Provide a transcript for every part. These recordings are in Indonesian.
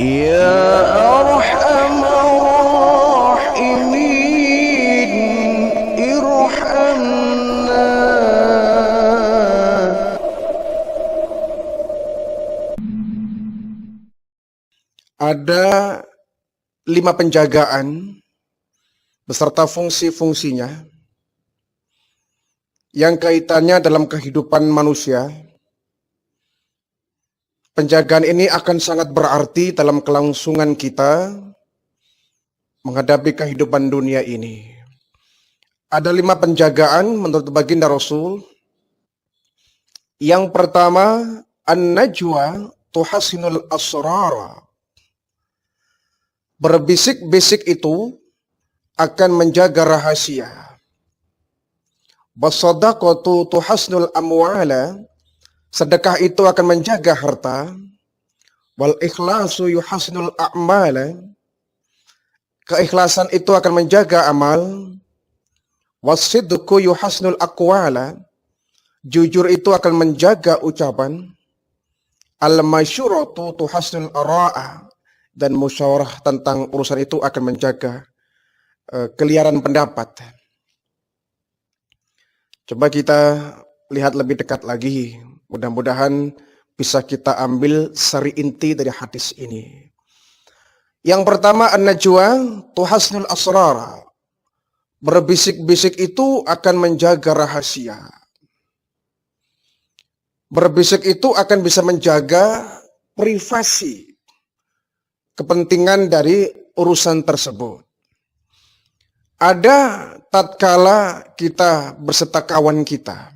Ya Arhamar Rahimin, irhamna. Ada 5 penjagaan beserta fungsi-fungsinya yang kaitannya dalam kehidupan manusia. Penjagaan ini akan sangat berarti dalam kelangsungan kita menghadapi kehidupan dunia ini. Ada 5 penjagaan menurut baginda Rasul. Yang pertama, an-najwa tuhasinul asrara. Berbisik-bisik itu akan menjaga rahasia. Wasadaqatu tuhasnul amwala. Sedekah itu akan menjaga harta. Wal ikhlasu yuhasnul a'mala. Keikhlasan itu akan menjaga amal. Wasidqu yuhasnul aqwala. Jujur itu akan menjaga ucapan. Al-masyuratu tuhasnul ara'a. Dan musyawarah tentang urusan itu akan menjaga keliaran pendapat. Coba kita lihat lebih dekat lagi. Mudah-mudahan bisa kita ambil sari inti dari hadis ini. Yang pertama, an-najwa tuhasnul asrar. Berbisik-bisik itu akan menjaga rahasia. Berbisik itu akan bisa menjaga privasi, kepentingan dari urusan tersebut. Ada tatkala kita berserta kawan kita,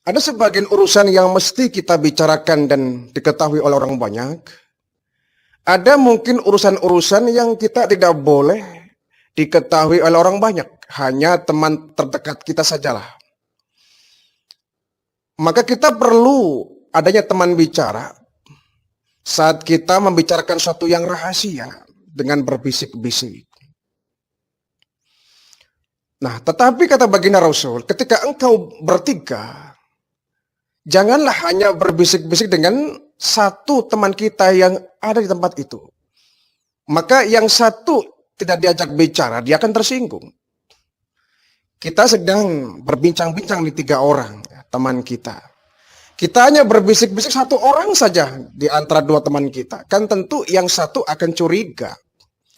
ada sebagian urusan yang mesti kita bicarakan dan diketahui oleh orang banyak. Ada mungkin urusan-urusan yang kita tidak boleh diketahui oleh orang banyak, hanya teman terdekat kita sajalah. Maka kita perlu adanya teman bicara saat kita membicarakan sesuatu yang rahasia dengan berbisik-bisik. Nah, tetapi kata baginda Rasul, ketika engkau bertiga, janganlah hanya berbisik-bisik dengan satu teman kita yang ada di tempat itu. Maka yang satu tidak diajak bicara, dia akan tersinggung. Kita sedang berbincang-bincang nih 3 orang, teman kita. Kita hanya berbisik-bisik 1 orang saja di antara 2 teman kita. Kan tentu yang satu akan curiga.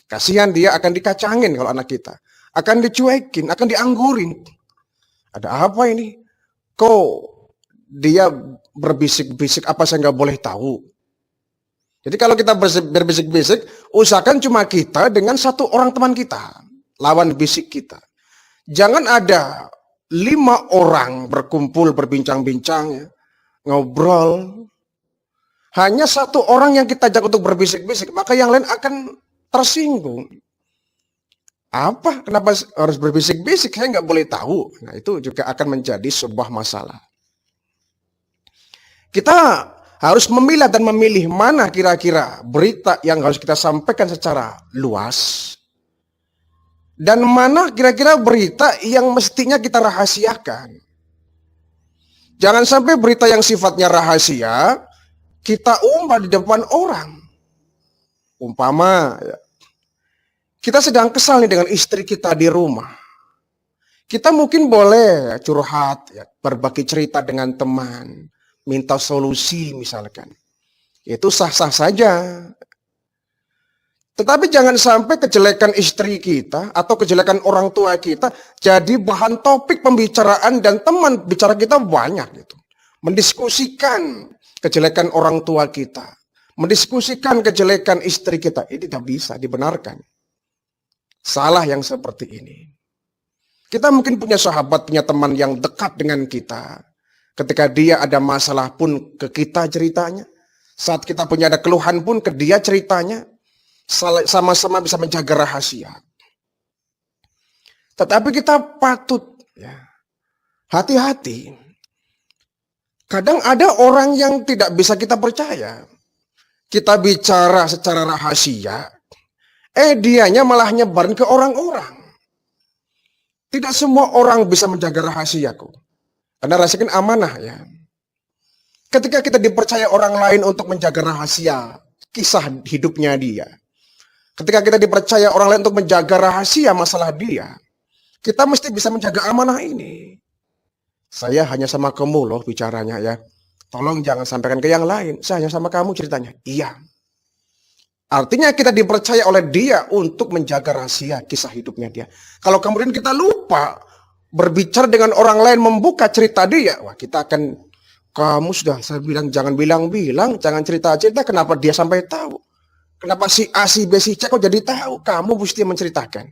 Kasihan dia akan dikacangin kalau anak kita. Akan dicuekin, akan dianggurin. Ada apa ini? Kok dia berbisik-bisik, apa saya nggak boleh tahu? Jadi kalau kita berbisik-bisik, usahakan cuma kita dengan 1 orang teman kita. Lawan bisik kita. Jangan ada 5 orang berkumpul, berbincang-bincang, ya, ngobrol. Hanya 1 orang yang kita ajak untuk berbisik-bisik, maka yang lain akan tersinggung. Apa? Kenapa harus berbisik-bisik? Saya nggak boleh tahu. Nah, itu juga akan menjadi sebuah masalah. Kita harus memilah dan memilih mana kira-kira berita yang harus kita sampaikan secara luas. Dan mana kira-kira berita yang mestinya kita rahasiakan. Jangan sampai berita yang sifatnya rahasia, kita umbar di depan orang. Umpama, ya, kita sedang kesal nih dengan istri kita di rumah. Kita mungkin boleh curhat, ya, berbagi cerita dengan teman, minta solusi misalkan. Itu sah-sah saja. Tetapi jangan sampai kejelekan istri kita atau kejelekan orang tua kita jadi bahan topik pembicaraan dan teman bicara kita banyak gitu. Mendiskusikan kejelekan orang tua kita, mendiskusikan kejelekan istri kita, ini tidak bisa dibenarkan. Salah yang seperti ini. Kita mungkin punya sahabat, punya teman yang dekat dengan kita. Ketika dia ada masalah pun ke kita ceritanya. Saat kita punya ada keluhan pun ke dia ceritanya. Sama-sama bisa menjaga rahasia. Tetapi kita patut, ya, hati-hati. Kadang ada orang yang tidak bisa kita percaya. Kita bicara secara rahasia, dianya malah nyebarin ke orang-orang. Tidak semua orang bisa menjaga rahasiaku. Karena rahasia kan amanah, ya. Ketika kita dipercaya orang lain untuk menjaga rahasia kisah hidupnya dia. Ketika kita dipercaya orang lain untuk menjaga rahasia masalah dia, kita mesti bisa menjaga amanah ini. Saya hanya sama kamu loh bicaranya ya. Tolong jangan sampaikan ke yang lain. Saya hanya sama kamu ceritanya. Iya. Artinya kita dipercaya oleh dia untuk menjaga rahasia kisah hidupnya dia. Kalau kemudian kita lupa berbicara dengan orang lain, membuka cerita dia, wah kita akan, kamu sudah saya bilang jangan bilang-bilang, jangan cerita-cerita, kenapa dia sampai tahu? Kenapa si A, si B, si C kok jadi tahu? Kamu mesti menceritakan.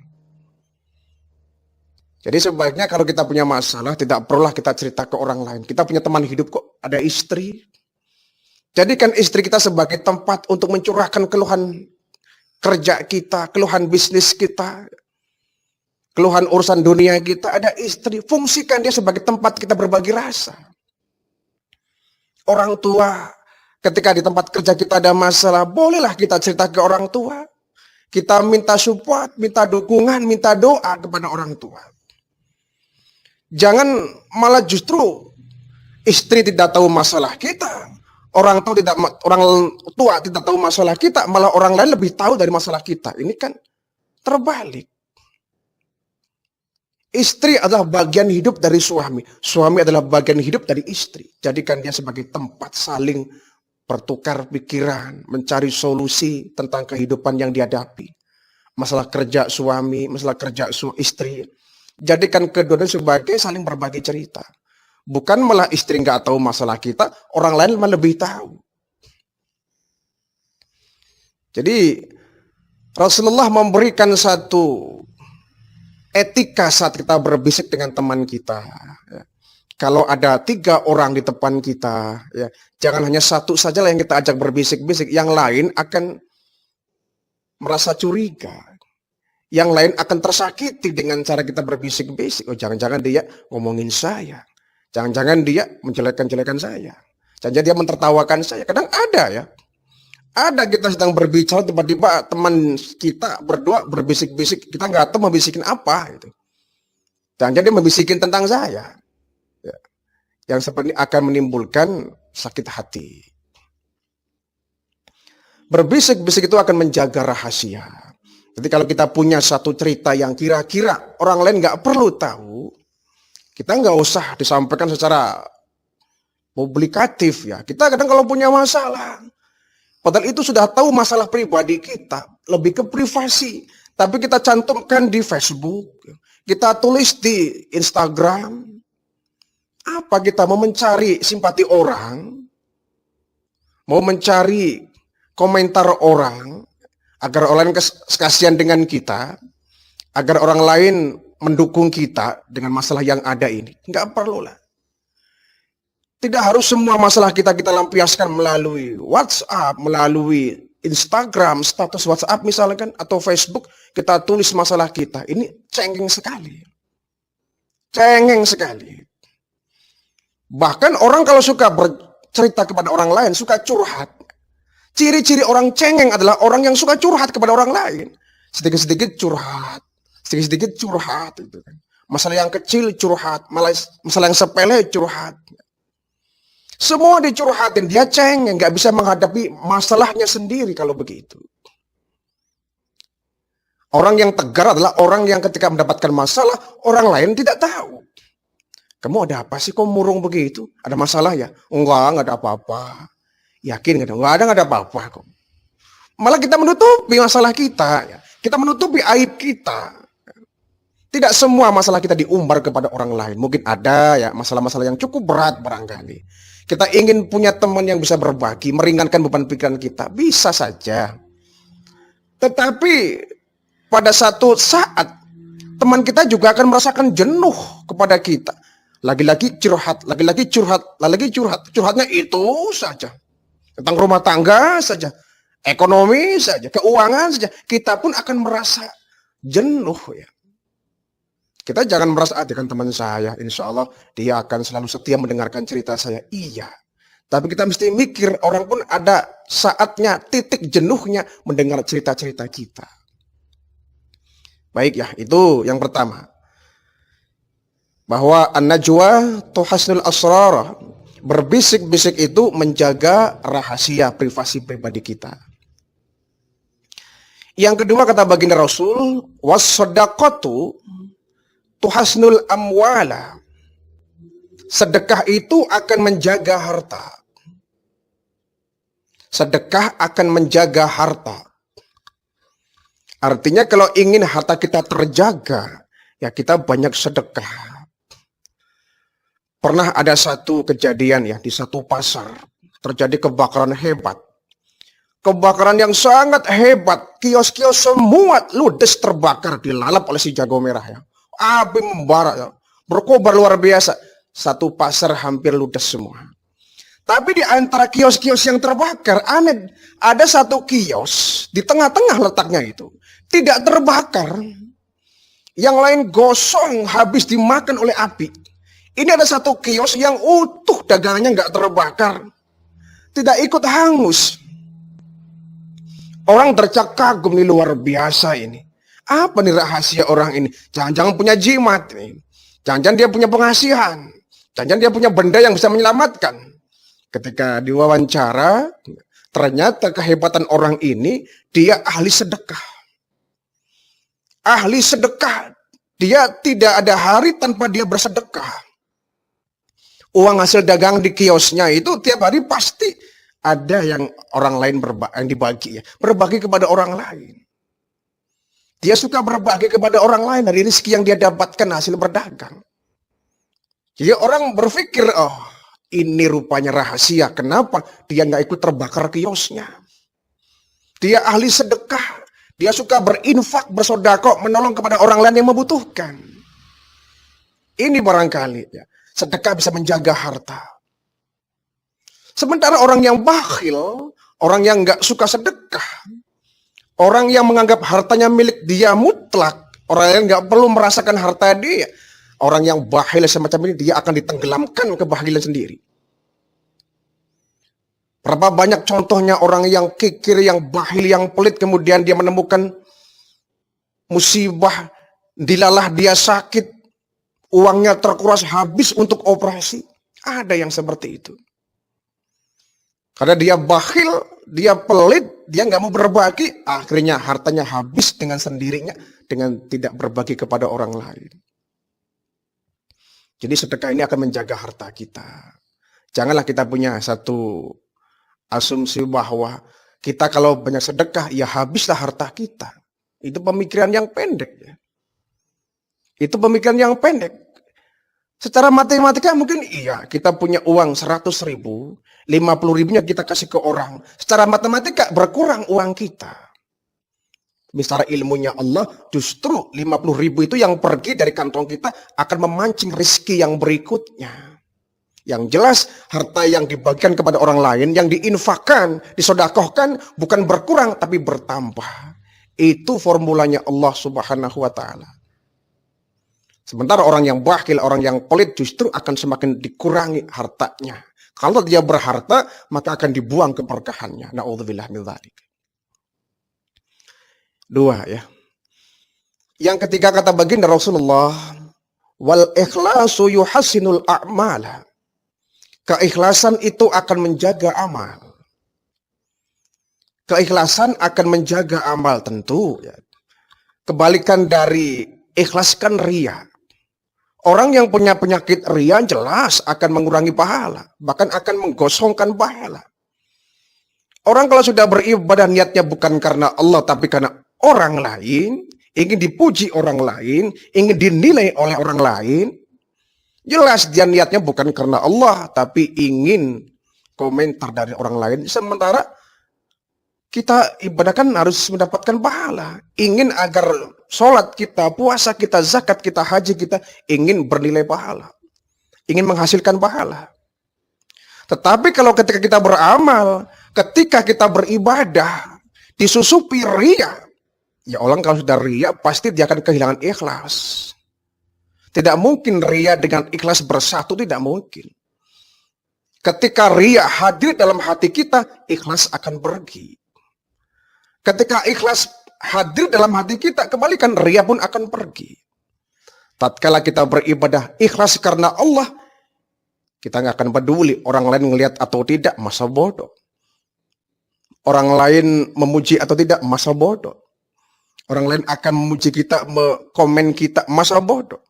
Jadi sebaiknya kalau kita punya masalah, tidak perlulah kita cerita ke orang lain. Kita punya teman hidup kok, ada istri. Jadikan istri kita sebagai tempat untuk mencurahkan keluhan kerja kita, keluhan bisnis kita, keluhan urusan dunia kita. Ada istri, fungsikan dia sebagai tempat kita berbagi rasa. Orang tua, ketika di tempat kerja kita ada masalah, bolehlah kita cerita ke orang tua. Kita minta support, minta dukungan, minta doa kepada orang tua. Jangan malah justru istri tidak tahu masalah kita, orang tua tidak tahu masalah kita, malah orang lain lebih tahu dari masalah kita. Ini kan terbalik. Istri adalah bagian hidup dari suami. Suami adalah bagian hidup dari istri. Jadikan dia sebagai tempat saling bertukar pikiran, mencari solusi tentang kehidupan yang dihadapi. Masalah kerja suami, masalah kerja istri. Jadikan keduanya sebagai saling berbagi cerita. Bukan malah istri nggak tahu masalah kita, orang lain malah lebih tahu. Jadi Rasulullah memberikan satu etika saat kita berbisik dengan teman kita. Kalau ada 3 orang di depan kita, ya, jangan hanya satu sajalah yang kita ajak berbisik-bisik. Yang lain akan merasa curiga. Yang lain akan tersakiti dengan cara kita berbisik-bisik. Oh, jangan-jangan dia ngomongin saya. Jangan-jangan dia menjelek-jelekan saya. Jangan-jangan dia mentertawakan saya. Kadang ada ya. Ada kita sedang berbicara, tiba-tiba teman kita berdua berbisik-bisik. Kita nggak tahu membisikin apa. Gitu. Jangan-jangan dia membisikin tentang saya. Ya. Yang seperti akan menimbulkan sakit hati. Berbisik-bisik itu akan menjaga rahasia. Jadi kalau kita punya satu cerita yang kira-kira orang lain nggak perlu tahu, kita nggak usah disampaikan secara publikatif ya. Kita kadang kalau punya masalah, padahal itu sudah tahu masalah pribadi kita, lebih ke privasi. Tapi kita cantumkan di Facebook, kita tulis di Instagram. Apa kita mau mencari simpati orang? Mau mencari komentar orang? Agar orang lain kasihan dengan kita, agar orang lain mendukung kita dengan masalah yang ada ini. Enggak perlu lah. Tidak harus semua masalah kita lampiaskan melalui WhatsApp, melalui Instagram, status WhatsApp misalkan, atau Facebook, kita tulis masalah kita. Ini cengeng sekali. Cengeng sekali. Bahkan orang kalau suka bercerita kepada orang lain, suka curhat, ciri-ciri orang cengeng adalah orang yang suka curhat kepada orang lain. Sedikit-sedikit curhat. Sedikit-sedikit curhat. Gitu kan. Masalah yang kecil curhat. Masalah yang sepele curhat. Semua dicurhatin. Dia cengeng. Gak bisa menghadapi masalahnya sendiri kalau begitu. Orang yang tegar adalah orang yang ketika mendapatkan masalah, orang lain tidak tahu. Kamu ada apa sih kok murung begitu? Ada masalah ya? Enggak ada apa-apa. Yakin nggak ada apa-apa kok. Malah kita menutupi masalah kita, ya. Kita menutupi aib kita. Tidak semua masalah kita diumbar kepada orang lain. Mungkin ada ya masalah-masalah yang cukup berat barangkali. Kita ingin punya teman yang bisa berbagi, meringankan beban pikiran kita, bisa saja. Tetapi pada satu saat teman kita juga akan merasakan jenuh kepada kita. Lagi-lagi curhat, lagi-lagi curhat, lagi-lagi curhat. Curhatnya itu saja. Tentang rumah tangga saja, ekonomi saja, keuangan saja, kita pun akan merasa jenuh ya. Kita jangan merasa, dengan teman saya, insya Allah dia akan selalu setia mendengarkan cerita saya. Iya, tapi kita mesti mikir, orang pun ada saatnya, titik jenuhnya mendengar cerita-cerita kita. Baik ya, itu yang pertama. Bahwa an-najwa tuhasnul asrar. Berbisik-bisik itu menjaga rahasia privasi pribadi kita. Yang kedua kata baginda Rasul, was-shadaqatu tuhasnul amwala. Sedekah itu akan menjaga harta. Sedekah akan menjaga harta. Artinya kalau ingin harta kita terjaga, ya kita banyak sedekah. Pernah ada satu kejadian ya di satu pasar. Terjadi kebakaran hebat. Kebakaran yang sangat hebat. Kios-kios semua ludes terbakar. Dilalap oleh si jago merah ya. Api membara ya. Berkobar luar biasa. Satu pasar hampir ludes semua. Tapi di antara kios-kios yang terbakar, aneh. Ada satu kios di tengah-tengah letaknya itu. Tidak terbakar. Yang lain gosong habis dimakan oleh api. Ini ada satu kios yang utuh dagangannya nggak terbakar. Tidak ikut hangus. Orang tercak kagum nih, luar biasa ini. Apa nih rahasia orang ini? Jangan-jangan punya jimat nih. Jangan-jangan dia punya pengasihan. Jangan-jangan dia punya benda yang bisa menyelamatkan. Ketika diwawancara, ternyata kehebatan orang ini, dia ahli sedekah. Ahli sedekah. Dia tidak ada hari tanpa dia bersedekah. Uang hasil dagang di kiosnya itu tiap hari pasti ada yang orang lain yang dibagi ya. Berbagi kepada orang lain. Dia suka berbagi kepada orang lain dari rezeki yang dia dapatkan hasil berdagang. Jadi orang berpikir, oh ini rupanya rahasia. Kenapa dia nggak ikut terbakar kiosnya? Dia ahli sedekah. Dia suka berinfak, bersodako, menolong kepada orang lain yang membutuhkan. Ini barangkali ya. Sedekah bisa menjaga harta. Sementara orang yang bakhil, orang yang nggak suka sedekah, orang yang menganggap hartanya milik dia mutlak, orang yang nggak perlu merasakan harta dia, orang yang bakhil semacam ini dia akan ditenggelamkan kebahilan sendiri. Berapa banyak contohnya orang yang kikir, yang bakhil, yang pelit, kemudian dia menemukan musibah, dilalah dia sakit, uangnya terkuras habis untuk operasi. Ada yang seperti itu. Karena dia bakhil, dia pelit, dia nggak mau berbagi, akhirnya hartanya habis dengan sendirinya, dengan tidak berbagi kepada orang lain. Jadi sedekah ini akan menjaga harta kita. Janganlah kita punya satu asumsi bahwa kita kalau banyak sedekah, ya habislah harta kita. Itu pemikiran yang pendek ya. Itu pemikiran yang pendek. Secara matematika mungkin iya, kita punya uang 100.000, 50.000-nya kita kasih ke orang. Secara matematika berkurang uang kita. Misalnya ilmunya Allah, justru 50.000 itu yang pergi dari kantong kita akan memancing rezeki yang berikutnya. Yang jelas harta yang dibagikan kepada orang lain, yang diinfakkan, disodakohkan, bukan berkurang tapi bertambah. Itu formulanya Allah Subhanahu wa Ta'ala. Sementara orang yang bakhil, orang yang pelit justru akan semakin dikurangi hartanya. Kalau dia berharta, maka akan dibuang keberkahannya. Na'udzubillah min dzalik. Dua ya. Yang ketiga kata baginda Rasulullah, wal ikhlasu yuhassinul a'mala. Keikhlasan itu akan menjaga amal. Keikhlasan akan menjaga amal tentu ya. Kebalikan dari ikhlaskan ria. Orang yang punya penyakit ria jelas akan mengurangi pahala, bahkan akan menggosongkan pahala. Orang kalau sudah beribadah niatnya bukan karena Allah tapi karena orang lain, ingin dipuji orang lain, ingin dinilai oleh orang lain, jelas dia niatnya bukan karena Allah tapi ingin komentar dari orang lain. Sementara kita ibadah kan harus mendapatkan pahala. Ingin agar sholat kita, puasa kita, zakat kita, haji kita, ingin bernilai pahala. Ingin menghasilkan pahala. Tetapi kalau ketika kita beramal, ketika kita beribadah, disusupi ria, ya orang kalau sudah ria, pasti dia akan kehilangan ikhlas. Tidak mungkin ria dengan ikhlas bersatu, tidak mungkin. Ketika ria hadir dalam hati kita, ikhlas akan pergi. Ketika ikhlas hadir dalam hati kita, kembalikan ria pun akan pergi. Tatkala kita beribadah ikhlas karena Allah, kita nggak akan peduli orang lain ngelihat atau tidak, masa bodoh. Orang lain memuji atau tidak, masa bodoh. Orang lain akan memuji kita, komen kita, masa bodoh.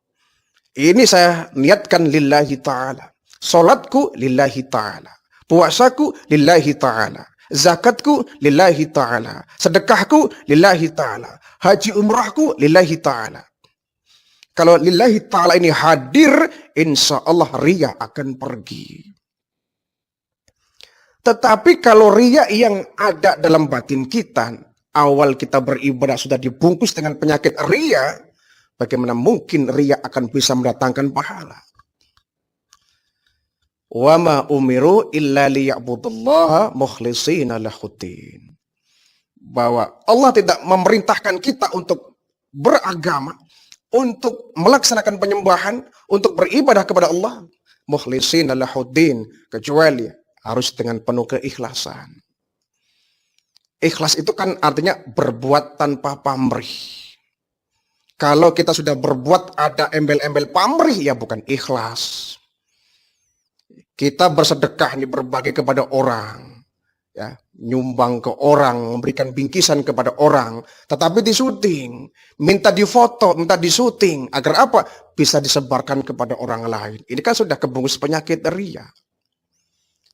Ini saya niatkan lillahi ta'ala. Salatku lillahi ta'ala. Puasaku lillahi ta'ala. Zakatku lillahi ta'ala. Sedekahku lillahi ta'ala. Haji umrahku lillahi ta'ala. Kalau lillahi ta'ala ini hadir, insya Allah riya akan pergi. Tetapi kalau riya yang ada dalam batin kita, awal kita beribadah sudah dibungkus dengan penyakit riya, bagaimana mungkin riya akan bisa mendatangkan pahala? Wa ma umiru illa liya'budullaha mukhlishina lahuddin. Bahwa Allah tidak memerintahkan kita untuk beragama, untuk melaksanakan penyembahan, untuk beribadah kepada Allah mukhlishina lahuddin, kecuali harus dengan penuh keikhlasan. Ikhlas itu kan artinya berbuat tanpa pamrih. Kalau kita sudah berbuat ada embel-embel pamrih, ya bukan ikhlas. Kita bersedekah ini berbagi kepada orang, ya, nyumbang ke orang, memberikan bingkisan kepada orang, tetapi di syuting, minta difoto, minta di syuting, agar apa? Bisa disebarkan kepada orang lain. Ini kan sudah kebungkus penyakit riya.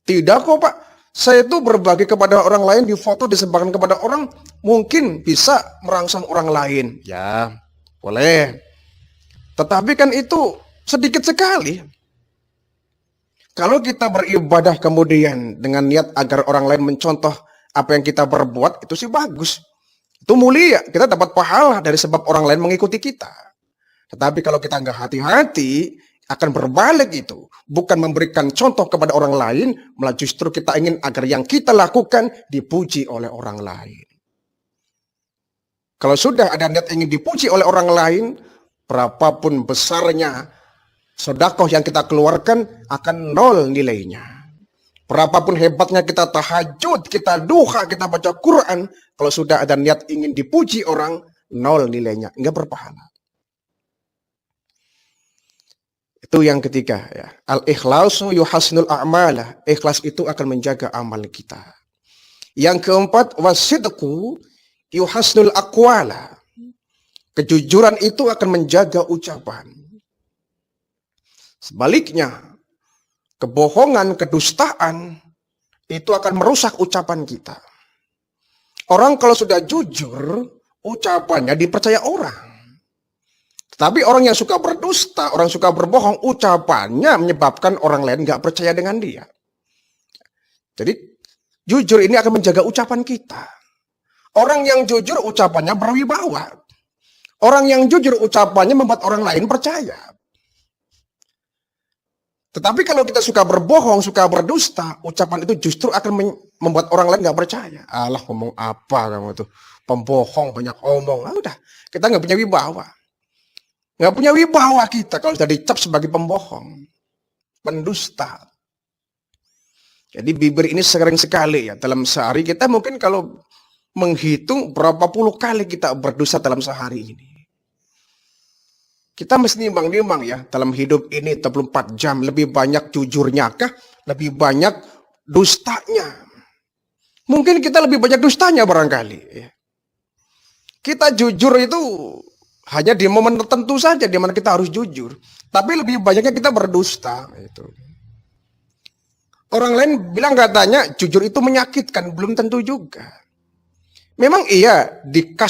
Tidak kok Pak, saya itu berbagi kepada orang lain, difoto, disebarkan kepada orang, mungkin bisa merangsang orang lain. Ya, boleh. Tetapi kan itu sedikit sekali. Kalau kita beribadah kemudian dengan niat agar orang lain mencontoh apa yang kita berbuat, itu sih bagus. Itu mulia, kita dapat pahala dari sebab orang lain mengikuti kita. Tetapi kalau kita nggak hati-hati, akan berbalik itu. Bukan memberikan contoh kepada orang lain, malah justru kita ingin agar yang kita lakukan dipuji oleh orang lain. Kalau sudah ada niat ingin dipuji oleh orang lain, berapapun besarnya sedekah yang kita keluarkan akan nol nilainya. Berapapun hebatnya kita tahajud, kita duha, kita baca Quran, kalau sudah ada niat ingin dipuji orang, nol nilainya, enggak berpahala. Itu yang ketiga, ya. Al-ikhlasu yuhasnul a'mala. Ikhlas itu akan menjaga amal kita. Yang keempat, wasidqu yuhasnul aqwala. Kejujuran itu akan menjaga ucapan. Sebaliknya, kebohongan, kedustaan itu akan merusak ucapan kita. Orang kalau sudah jujur, ucapannya dipercaya orang. Tapi orang yang suka berdusta, orang suka berbohong, ucapannya menyebabkan orang lain nggak percaya dengan dia. Jadi, jujur ini akan menjaga ucapan kita. Orang yang jujur ucapannya berwibawa. Orang yang jujur ucapannya membuat orang lain percaya. Tetapi kalau kita suka berbohong, suka berdusta, ucapan itu justru akan membuat orang lain nggak percaya. Alah, ngomong apa kamu itu? Pembohong, banyak omong. Ah, udah, kita nggak punya wibawa. Nggak punya wibawa kita kalau sudah dicap sebagai pembohong, pendusta. Jadi bibir ini sering sekali ya dalam sehari kita mungkin kalau menghitung berapa puluh kali kita berdosa dalam sehari ini. Kita mesti nimbang-nimbang ya, dalam hidup ini 24 jam, lebih banyak jujurnya kah? Lebih banyak dustanya? Mungkin kita lebih banyak dustanya barangkali. Kita jujur itu hanya di momen tertentu saja, di mana kita harus jujur. Tapi lebih banyaknya kita berdusta. Orang lain bilang katanya, jujur itu menyakitkan, belum tentu juga. Memang iya, dikasih